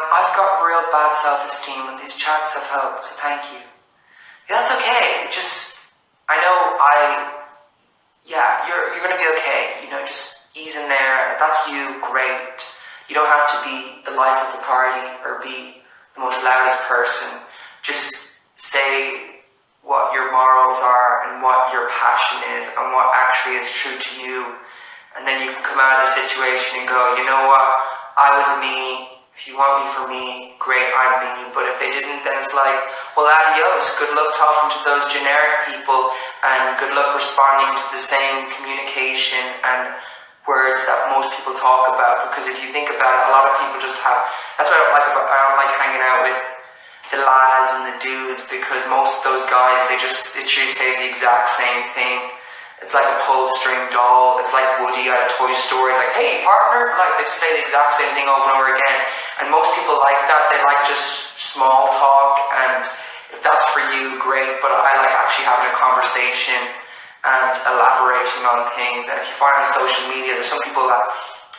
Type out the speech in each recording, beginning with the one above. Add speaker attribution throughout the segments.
Speaker 1: I've got real bad self-esteem and these chats have helped, so thank you. Yeah, that's okay. You're gonna be okay. Just ease in there. If that's you, great. You don't have to be the life of the party or be the most loudest person. Just say what your morals are and what your passion is and what actually is true to you. And then you can come out of the situation and go, you know what? I was me. If you want me for me, great, I'm me. But if they didn't, then it's like, well, adios. Good luck talking to those generic people and good luck responding to the same communication and words that most people talk about. Because if you think about it, a lot of people just have, that's what I don't like hanging out with the lads and the dudes, because most of those guys, they just literally say the exact same thing. It's like a pull string doll. It's like Woody out of Toy Story. It's like, hey, partner. They just say the exact same thing over and over again. And most people like that. They like just small talk. And if that's for you, great. But I like actually having a conversation and elaborating on things. And if you find on social media, there's some people that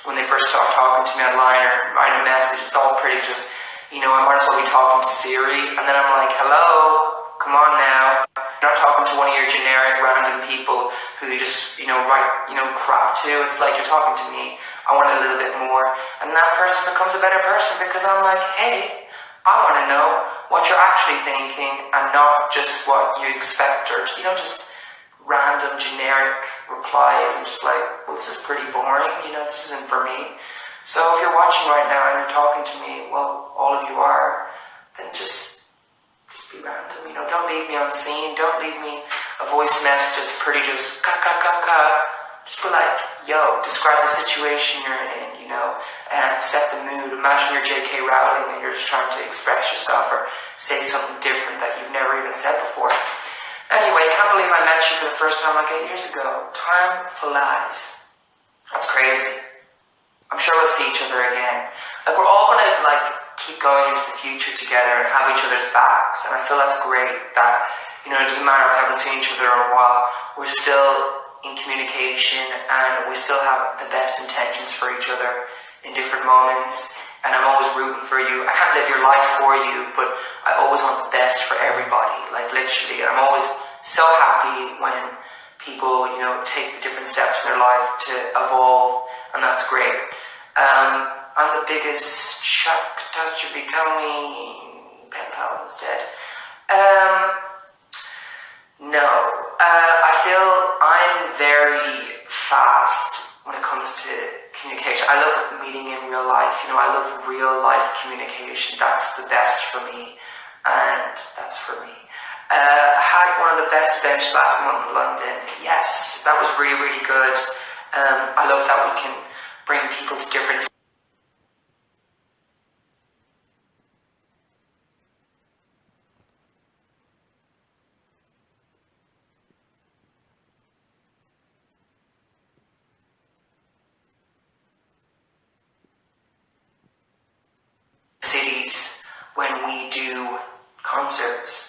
Speaker 1: when they first start talking to me online or writing a message, it's all pretty just, I might as well be talking to Siri. And then I'm like, hello, come on now. You're not talking to one of your generic random people who you just, write, crap to. It's like you're talking to me. I want a little bit more. And that person becomes a better person because I'm like, hey, I want to know what you're actually thinking and not just what you expect or, just random generic replies and just like, well, this is pretty boring. This isn't for me. So if you're watching right now and you're talking to me, well, all of you are, then just be random, don't leave me on scene, don't leave me a voice message that's pretty just just be like, yo, describe the situation you're in, and set the mood. Imagine you're J.K. Rowling and you're just trying to express yourself or say something different that you've never even said before. Anyway, can't believe I met you for the first time like 8 years ago. Time flies. That's crazy. I'm sure we'll see each other again. We're all gonna keep going into the future together and have each other's backs, and I feel that's great that it doesn't matter if we haven't seen each other in a while, we're still in communication and we still have the best intentions for each other in different moments, and I'm always rooting for you. I can't live your life for you, but I always want the best for everybody, literally. I'm always so happy when people take the different steps in their life to evolve, and that's great. I'm the biggest shock catastrophe. Can we pen pals instead? No. I feel I'm very fast when it comes to communication. I love meeting in real life. I love real life communication. That's the best for me, and that's for me. I had one of the best events last month in London. Yes, that was really, really good. I love that we can bring people to different cities when we do concerts.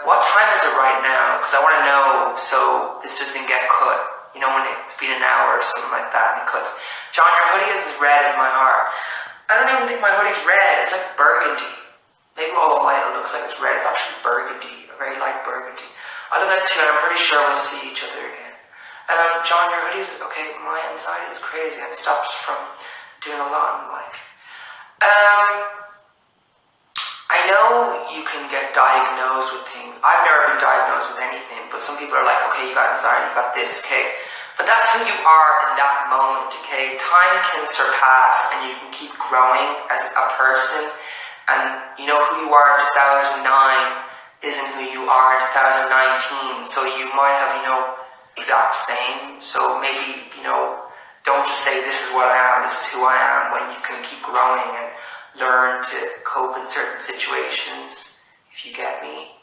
Speaker 1: What time is it right now? Because I want to know so this doesn't get cut. When it's been an hour or something like that and it cuts. John, your hoodie is as red as my heart. I don't even think my hoodie's red. It's like burgundy. Maybe all the white it looks like it's red. It's actually burgundy, a very light burgundy. I love that too, and I'm pretty sure we'll see each other again. John, your hoodie's okay. My anxiety is crazy. It stops from doing a lot in life. I know you can get diagnosed with things. I've never been diagnosed with anything, but some people are like, okay, you got anxiety, you got this, okay. But that's who you are in that moment, okay. Time can surpass and you can keep growing as a person. And who you are in 2009 isn't who you are in 2019. So you might have, exact same. So maybe, don't just say this is what I am, this is who I am, when you can keep growing and learn to cope in certain situations, if you get me.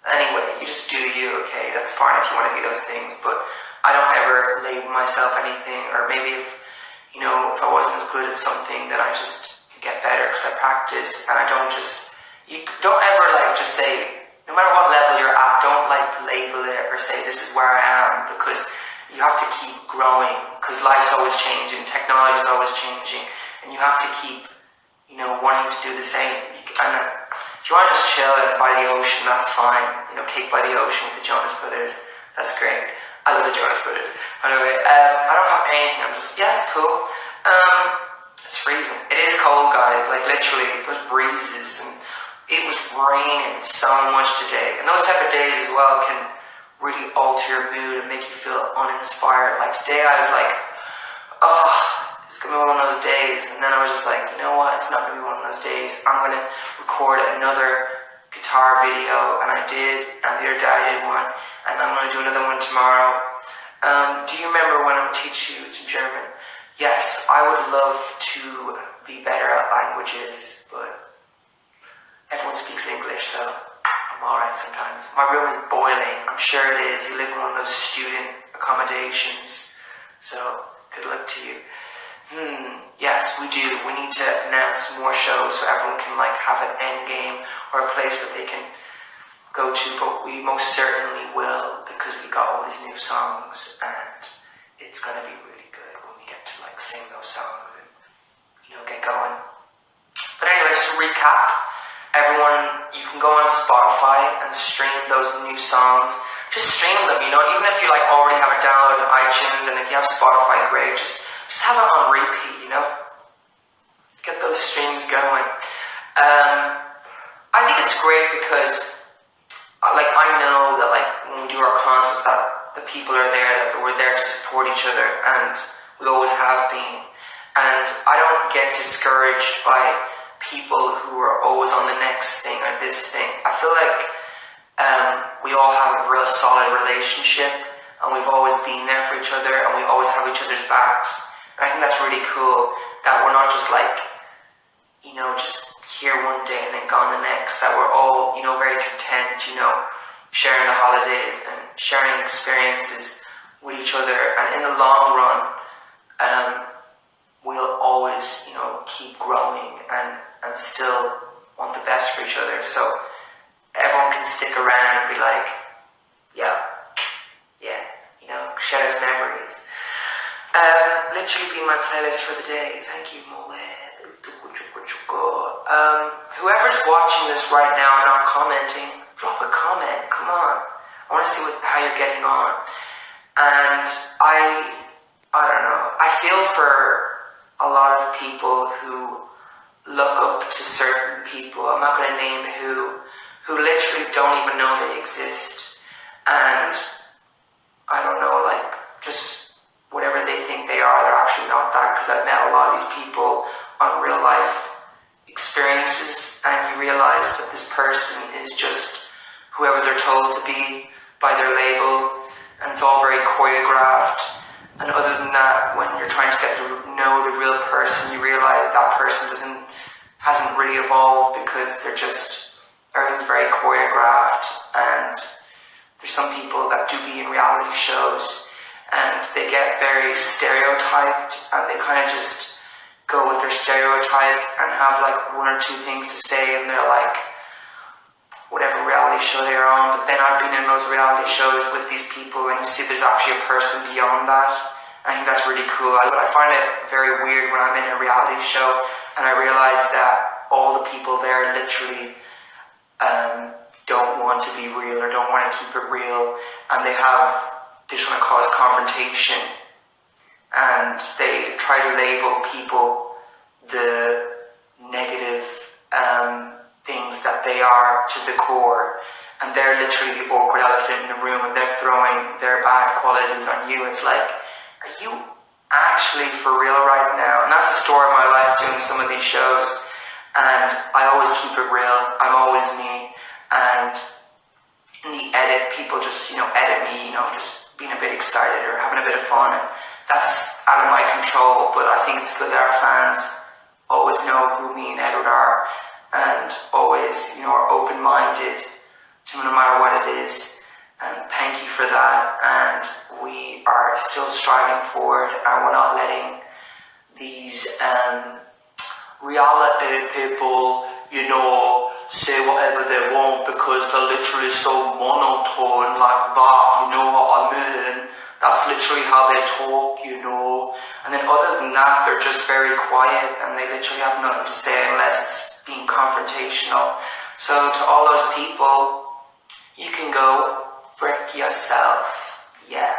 Speaker 1: Anyway, you just do you, okay? That's fine if you want to do those things, but I don't ever label myself anything, or maybe if I wasn't as good at something, then I just get better because I practice, and I don't just, you don't ever just say, no label it or say this is where I am, because you have to keep growing, because life's always changing, technology is always changing, and you have to keep, you know, wanting to do the same. And if you want to just chill by the ocean, that's fine. You know, Cake by the Ocean with the Jonas Brothers, that's great. I love the Jonas Brothers. Anyway, I don't have anything. I'm just, yeah, it's cool. It's freezing. It is cold, guys. Like literally, there's breezes, and it was raining so much today. And those type of days as well can really alter your mood and make you feel uninspired. Like today, I was like, oh, it's gonna be one of those days. And then I was just like, you know what? It's not gonna be one of those days. I'm gonna record another guitar video, and I did. And the other day I did one, and I'm gonna do another one tomorrow. Do you remember when I would teach you some German? Yes, I would love to be better at languages, but everyone speaks English, so I'm alright sometimes. My room is boiling. I'm sure it is. You live in one of those student accommodations, so good luck to you. Yes, we do. We need to announce more shows so everyone can like have an end game or a place that they can go to, but we most certainly will, because we got all these new songs, and it's gonna be really good when we get to like sing those songs and, you know, get going. But anyway, just to recap, everyone, you can go on Spotify and stream those new songs. Just stream them, you know, even if you like already have it downloaded on iTunes, and if you have Spotify, great, just have it on repeat, you know, get those streams going. I think it's great because like I know that like when we do our concerts that the people are there, that we're there to support each other, and we always have been. And I don't get discouraged by people who are always on the next thing or this thing. I feel like we all have a real solid relationship, and we've always been there for each other, and we always have each other's backs. And I think that's really cool, that we're not just like, you know, just here one day and then gone the next, that we're all, you know, very content, you know, sharing the holidays and sharing experiences with each other. And in the long run, we'll always, you know, keep growing and still want the best for each other. So everyone can stick around and be like, yeah, you know, share his memories. Literally be my playlist for the day. Thank you, Mole. Whoever's watching this right now and not commenting, drop a comment. Come on, I want to see how you're getting on. And I don't know. I feel for a lot of people who look up to certain people. I'm not going to name who literally don't even know they exist. And I don't know, like just whatever they think they are, they're actually not that. Because I've met a lot of these people on real life experiences, and you realize that this person is just whoever they're told to be by their label, and it's all very choreographed. And other than that, when you're trying to get to know the real person, you realize that person hasn't really evolved, because everything's very choreographed. And there's some people that do be in reality shows, and they get very stereotyped, and they kind of just go with their stereotype and have like one or two things to say, and they're like whatever reality show they're on. But then I've been in those reality shows with these people, and you see there's actually a person beyond that. I think that's really cool. I find it very weird when I'm in a reality show and I realize that all the people there literally don't want to be real, or don't want to keep it real, and they just want to cause confrontation. And they try to label people the negative things that they are to the core, and they're literally the awkward elephant in the room, and they're throwing their bad qualities on you. It's like, are you actually for real right now? And that's the story of my life doing some of these shows, and I always keep it real. I'm always me, and in the edit, people just, you know, edit me, you know, just being a bit excited or having a bit of fun. And that's out of my control, but I think it's good that our fans always know who me and Edward are, and always, you know, are open-minded to no matter what it is. And thank you for that. And we are still striving forward, and we're not letting these reality people, you know, say whatever they want because they're literally so monotone like that, you know what I mean? That's literally how they talk, you know. And then other than that, they're just very quiet and they literally have nothing to say unless it's being confrontational. So to all those people, you can go frick yourself, yeah.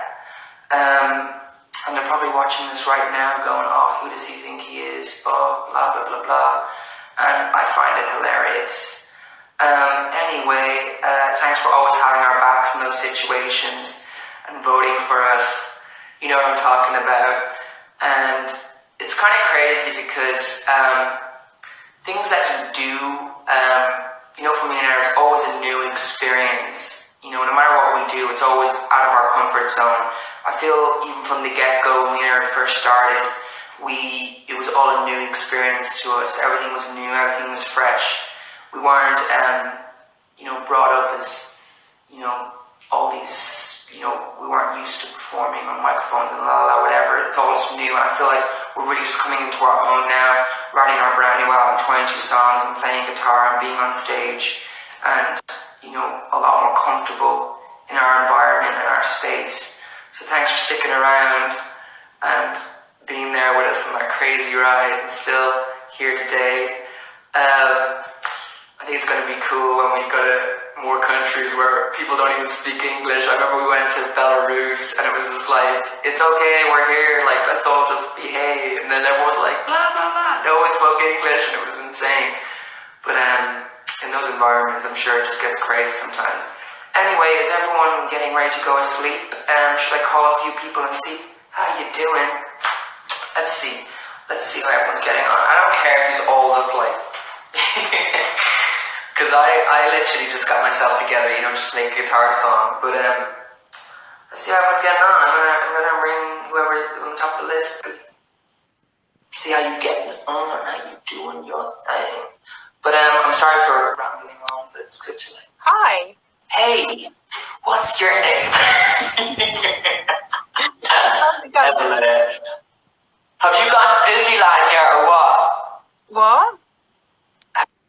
Speaker 1: And they're probably watching this right now going, oh, who does he think he is, blah, blah, blah, blah, blah. And I find it hilarious. Anyway, thanks for always having our backs in those situations and voting for us. You know what I'm talking about. And it's kind of crazy because things that you do, you know, for me and Aaron, it's always a new experience. You know, no matter what we do, it's always out of our comfort zone. I feel even from the get-go, when we and Aaron first started, it was all a new experience to us. Everything was new, everything was fresh. We weren't, you know, brought up as, you know, all these, you know, we weren't used to performing on microphones and whatever. It's all just new, and I feel like we're really just coming into our own now, writing our brand new album, 22 songs, and playing guitar and being on stage, and, you know, a lot more comfortable in our environment and our space. So thanks for sticking around and being there with us on that crazy ride and still here today. I think it's going to be cool when we go to more countries where people don't even speak English. I remember we went to Belarus and it was just like, it's okay, we're here, like, let's all just behave. And then everyone was like, blah, blah, blah. No one spoke English and it was insane. But in those environments, I'm sure it just gets crazy sometimes. Anyway, is everyone getting ready to go to sleep? Should I call a few people and see how you doing? Let's see how everyone's getting on. I don't care if you all look like, because I literally just got myself together, you know, just to make a guitar song. But let's see how everyone's getting on. I'm gonna ring whoever's on the top of the list. See how you getting on, how you doing your thing. But I'm sorry for rambling on, but it's good to like.
Speaker 2: Hi.
Speaker 1: Hey, what's your name?